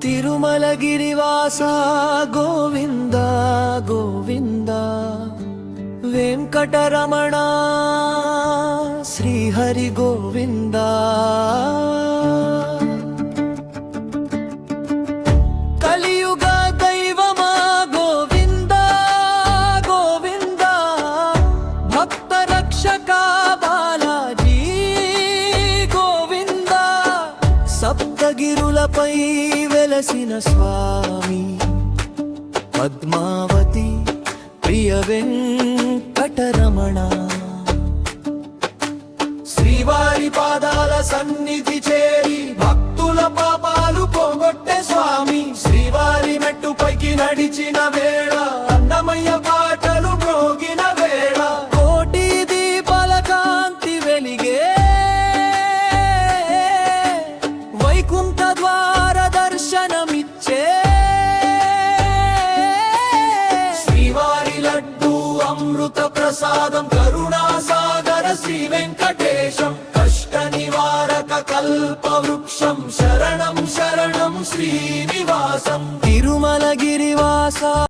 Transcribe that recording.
తిరుమలగిరివాస గోవింద గోవింద వెంకటరమణ శ్రీహరి గోవింద కలియుగ దైవమా గోవింద గోవింద భక్త రక్షక బాలాజీ గోవింద సప్తగిరులపై వెలసిన స్వామి పద్మావతి ప్రియ వెంకటరమణ శ్రీవారి పాదాల సన్నిధి చేరి భక్తుల పాపాలు పోగొట్టే స్వామి శ్రీవారి మెట్టుపైకి నడిచిన వేళ అన్నమయ్య పాటలు మ్రోగిన వేళ కోటి దీపాల కాంతి వెలిగే వైకుంఠ ద్వార దర్శనమిచ్చే అమృత ప్రసాదం కరుణా సాగర శ్రీ వెంకటేశం కష్ట నివారక కల్ప వృక్షం శరణం శరణం శ్రీనివాసం తిరుమలగిరివాస